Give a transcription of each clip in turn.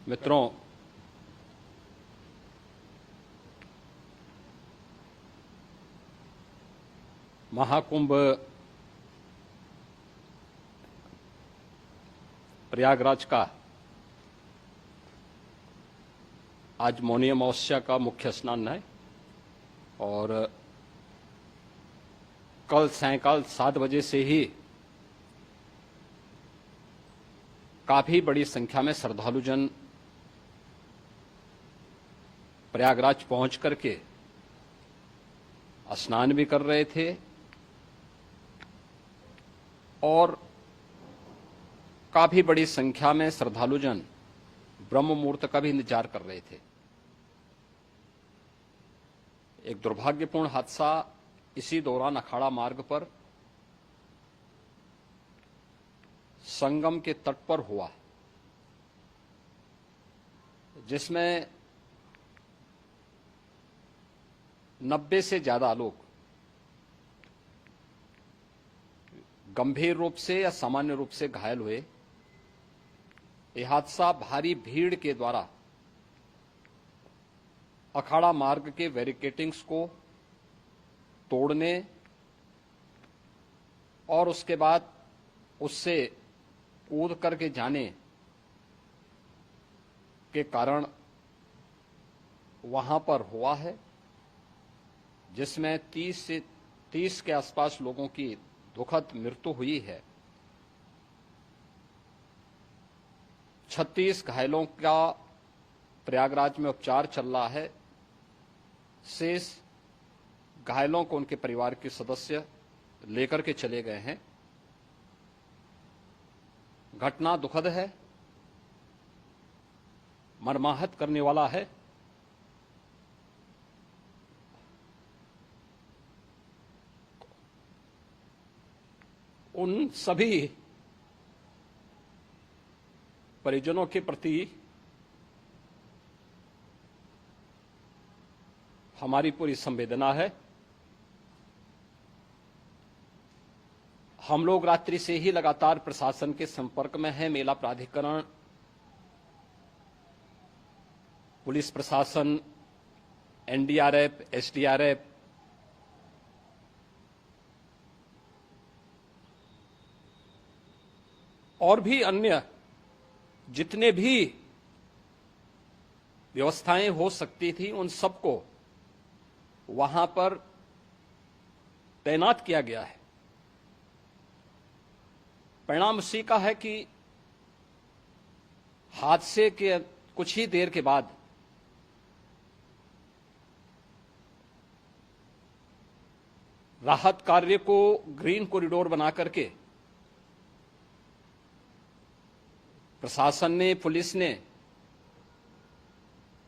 मित्रों, महाकुंभ प्रयागराज का आज मौनी अमावस्या का मुख्य स्नान है और कल सायंकाल 7 बजे से ही काफी बड़ी संख्या में श्रद्धालुजन प्रयागराज पहुंच करके स्नान भी कर रहे थे और काफी बड़ी संख्या में श्रद्धालुजन ब्रह्म मुहूर्त का भी इंतजार कर रहे थे। एक दुर्भाग्यपूर्ण हादसा इसी दौरान अखाड़ा मार्ग पर संगम के तट पर हुआ, जिसमें 90 से ज्यादा लोग गंभीर रूप से या सामान्य रूप से घायल हुए। यह हादसा भारी भीड़ के द्वारा अखाड़ा मार्ग के बैरिकेडिंग्स को तोड़ने और उसके बाद उससे कूद करके जाने के कारण वहां पर हुआ है, जिसमें 30 के आसपास लोगों की दुखद मृत्यु हुई है। 36 घायलों का प्रयागराज में उपचार चल रहा है। शेष घायलों को उनके परिवार के सदस्य लेकर के चले गए हैं। घटना दुखद है, मर्माहत करने वाला है। उन सभी परिजनों के प्रति हमारी पूरी संवेदना है। हम लोग रात्रि से ही लगातार प्रशासन के संपर्क में हैं। मेला प्राधिकरण, पुलिस प्रशासन, एनडीआरएफ, एसडीआरएफ, और भी अन्य जितने भी व्यवस्थाएं हो सकती थी उन सबको वहां पर तैनात किया गया है। परिणाम उसी का है कि हादसे के कुछ ही देर के बाद राहत कार्य को ग्रीन कॉरिडोर बना करके प्रशासन ने, पुलिस ने,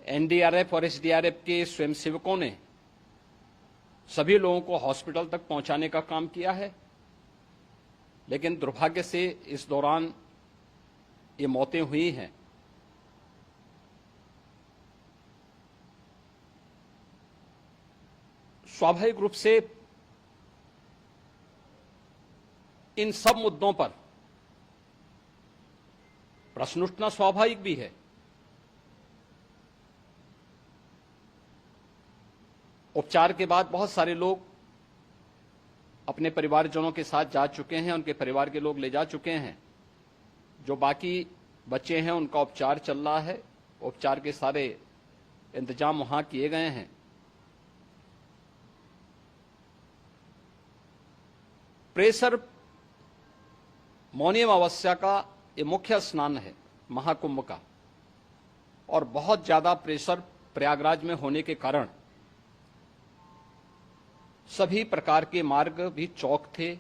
एनडीआरएफ और एसडीआरएफ के स्वयंसेवकों ने सभी लोगों को हॉस्पिटल तक पहुंचाने का काम किया है। लेकिन दुर्भाग्य से इस दौरान ये मौतें हुई हैं। स्वाभाविक रूप से इन सब मुद्दों पर प्रश्न उठना स्वाभाविक भी है। उपचार के बाद बहुत सारे लोग अपने परिवारजनों के साथ जा चुके हैं, उनके परिवार के लोग ले जा चुके हैं। जो बाकी बच्चे हैं उनका उपचार चल रहा है। उपचार के सारे इंतजाम वहां किए गए हैं। प्रेशर मौनी अमावस्या का ये मुख्य स्नान है महाकुंभ का, और बहुत ज्यादा प्रेशर प्रयागराज में होने के कारण सभी प्रकार के मार्ग भी चौक थे।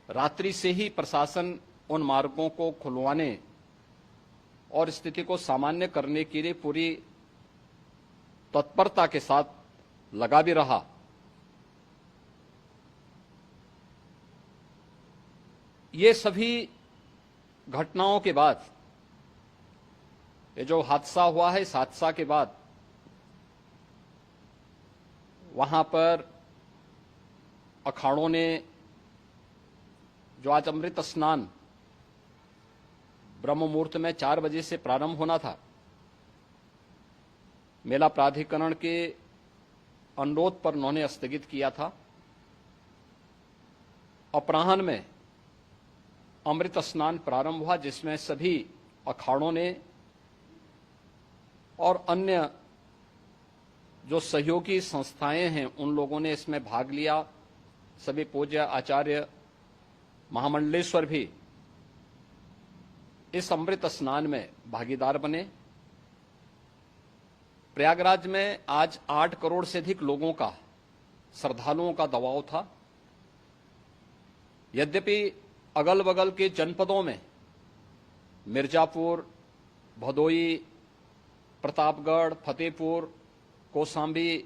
रात्रि से ही प्रशासन उन मार्गों को खुलवाने और स्थिति को सामान्य करने के लिए पूरी तत्परता के साथ लगा भी रहा। ये सभी घटनाओं के बाद, ये जो हादसा हुआ है, इस हादसा के बाद वहां पर अखाड़ों ने जो आज अमृत स्नान ब्रह्म मुहूर्त में 4 बजे से प्रारंभ होना था। मेला प्राधिकरण के अनुरोध पर उन्होंने स्थगित किया था। अपराह्न में अमृत स्नान प्रारंभ हुआ, जिसमें सभी अखाड़ों ने और अन्य जो सहयोगी संस्थाएं हैं उन लोगों ने इसमें भाग लिया। सभी पूज्य आचार्य महामंडलेश्वर भी इस अमृत स्नान में भागीदार बने। प्रयागराज में आज 8 करोड़ से अधिक लोगों का, श्रद्धालुओं का दबाव था। यद्यपि अगल बगल के जनपदों में मिर्जापुर, भदोई, प्रतापगढ़, फतेहपुर, कौशाम्बी,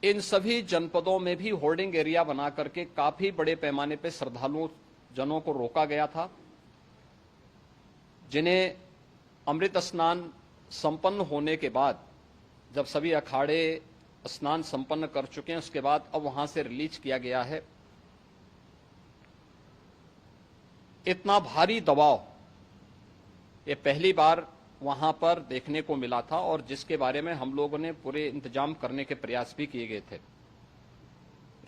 इन सभी जनपदों में भी होर्डिंग एरिया बना करके काफी बड़े पैमाने पर श्रद्धालुओं जनों को रोका गया था, जिन्हें अमृत स्नान संपन्न होने के बाद, जब सभी अखाड़े स्नान संपन्न कर चुके हैं, उसके बाद अब वहां से रिलीज किया गया है। इतना भारी दबाव ये पहली बार वहां पर देखने को मिला था, और जिसके बारे में हम लोगों ने पूरे इंतजाम करने के प्रयास भी किए गए थे।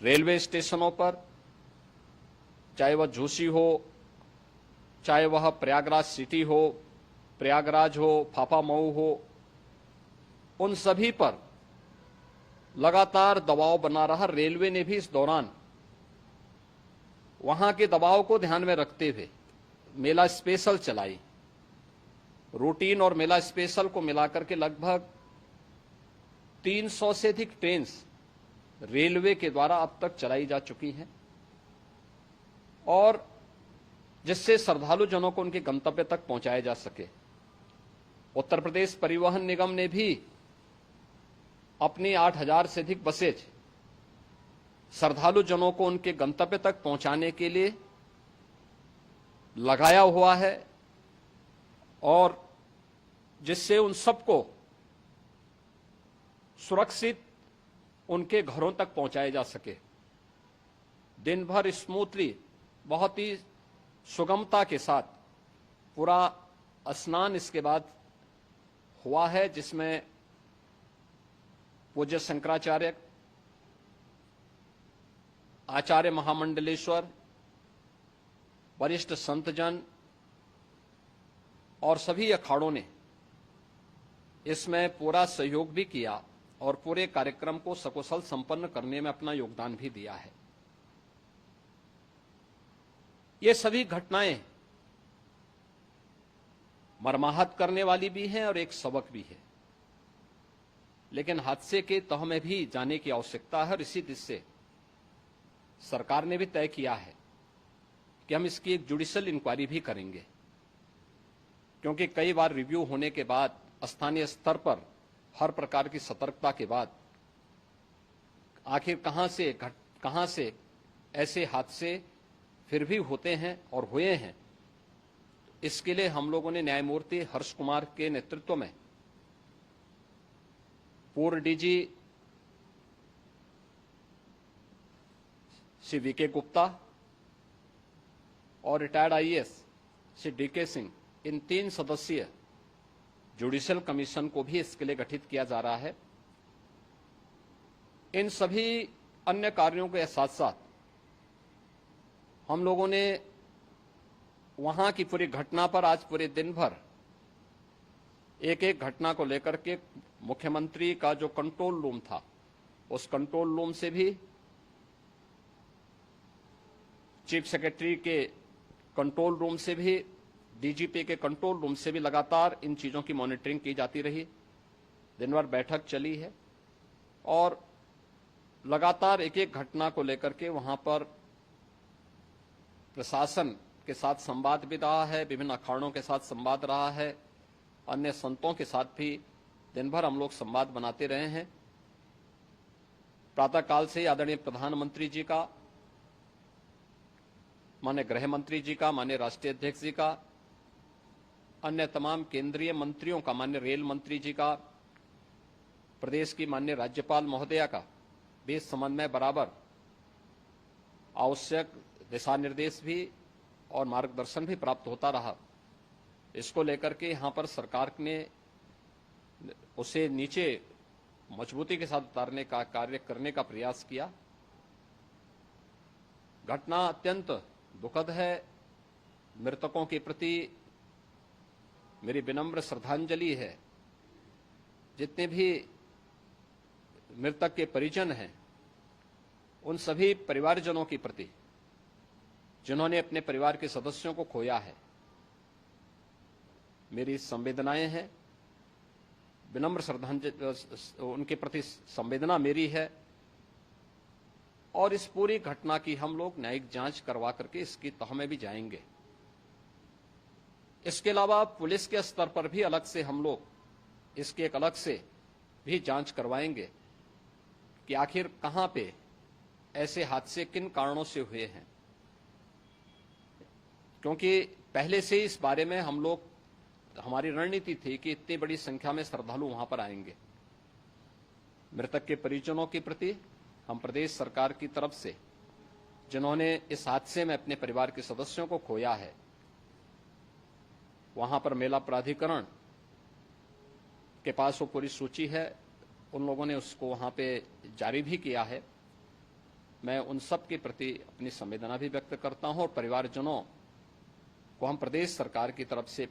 रेलवे स्टेशनों पर, चाहे वह झूसी हो, चाहे वह प्रयागराज सिटी हो, प्रयागराज हो, फाफामऊ हो, उन सभी पर लगातार दबाव बना रहा। रेलवे ने भी इस दौरान वहां के दबाव को ध्यान में रखते हुए मेला स्पेशल चलाई। रूटीन और मेला स्पेशल को मिलाकर के लगभग 300 से अधिक ट्रेन रेलवे के द्वारा अब तक चलाई जा चुकी हैं, और जिससे श्रद्धालु जनों को उनके गंतव्य तक पहुंचाया जा सके। उत्तर प्रदेश परिवहन निगम ने भी अपनी 8000 से अधिक बसेज श्रद्धालु जनों को उनके गंतव्य तक पहुंचाने के लिए लगाया हुआ है, और जिससे उन सबको सुरक्षित उनके घरों तक पहुंचाया जा सके। दिन भर स्मूथली, बहुत ही सुगमता के साथ पूरा स्नान इसके बाद हुआ है, जिसमें पूज्य शंकराचार्य, आचार्य महामंडलेश्वर, वरिष्ठ संतजन और सभी अखाड़ों ने इसमें पूरा सहयोग भी किया और पूरे कार्यक्रम को सकुशल संपन्न करने में अपना योगदान भी दिया है। ये सभी घटनाएं मर्माहत करने वाली भी हैं और एक सबक भी है, लेकिन हादसे के तह में भी जाने की आवश्यकता है, और इसी दिशा से सरकार ने भी तय किया है कि हम इसकी एक जुडिशियल इंक्वायरी भी करेंगे, क्योंकि कई बार रिव्यू होने के बाद स्थानीय स्तर पर हर प्रकार की सतर्कता के बाद आखिर कहां से ऐसे हादसे फिर भी होते हैं और हुए हैं। इसके लिए हम लोगों ने न्यायमूर्ति हर्ष कुमार के नेतृत्व में पूर्व डीजी श्री वीके गुप्ता और retired IAS Shri D K Singh, इन 3 सदस्यीय जुडिशियल कमीशन को भी इसके लिए गठित किया जा रहा है। इन सभी अन्य कार्यों के साथ साथ हम लोगों ने वहां की पूरी घटना पर आज पूरे दिन भर एक एक घटना को लेकर के मुख्यमंत्री का जो कंट्रोल रूम था, उस कंट्रोल रूम से भी, चीफ सेक्रेटरी के कंट्रोल रूम से भी, डीजीपी के कंट्रोल रूम से भी लगातार इन चीजों की मॉनिटरिंग की जाती रही। दिन भर बैठक चली है और लगातार एक एक घटना को लेकर के वहां पर प्रशासन के साथ संवाद भी रहा है, विभिन्न अखाड़ों के साथ संवाद रहा है, अन्य संतों के साथ भी दिन भर हम लोग संवाद बनाते रहे हैं। प्रातःकाल से आदरणीय प्रधानमंत्री जी का, माननीय गृह मंत्री जी का, माननीय राष्ट्रीय अध्यक्ष जी का, अन्य तमाम केंद्रीय मंत्रियों का, माननीय रेल मंत्री जी का, प्रदेश की माननीय राज्यपाल महोदया का भी समन्वय बराबर आवश्यक दिशा निर्देश भी और मार्गदर्शन भी प्राप्त होता रहा। इसको लेकर के यहाँ पर सरकार ने उसे नीचे मजबूती के साथ उतारने का कार्य करने का प्रयास किया। घटना अत्यंत दुखद है। मृतकों के प्रति मेरी विनम्र श्रद्धांजलि है। जितने भी मृतक के परिजन हैं, उन सभी परिवारजनों के प्रति जिन्होंने अपने परिवार के सदस्यों को खोया है, मेरी संवेदनाएं हैं। विनम्र श्रद्धांजलि उनके प्रति संवेदना मेरी है और इस पूरी घटना की हम लोग न्यायिक जांच करवा करके इसकी तह में भी जाएंगे। इसके अलावा पुलिस के स्तर पर भी अलग से हम लोग इसके एक अलग से भी जांच करवाएंगे कि आखिर कहां पे ऐसे हादसे किन कारणों से हुए हैं, क्योंकि पहले से इस बारे में हम लोग हमारी रणनीति थी कि इतनी बड़ी संख्या में श्रद्धालु वहां पर आएंगे। मृतक के परिजनों के प्रति हम प्रदेश सरकार की तरफ से, जिन्होंने इस हादसे में अपने परिवार के सदस्यों को खोया है, वहां पर मेला प्राधिकरण के पास वो पूरी सूची है, उन लोगों ने उसको वहां पे जारी भी किया है। मैं उन सब के प्रति अपनी संवेदना भी व्यक्त करता हूं और परिवारजनों को हम प्रदेश सरकार की तरफ से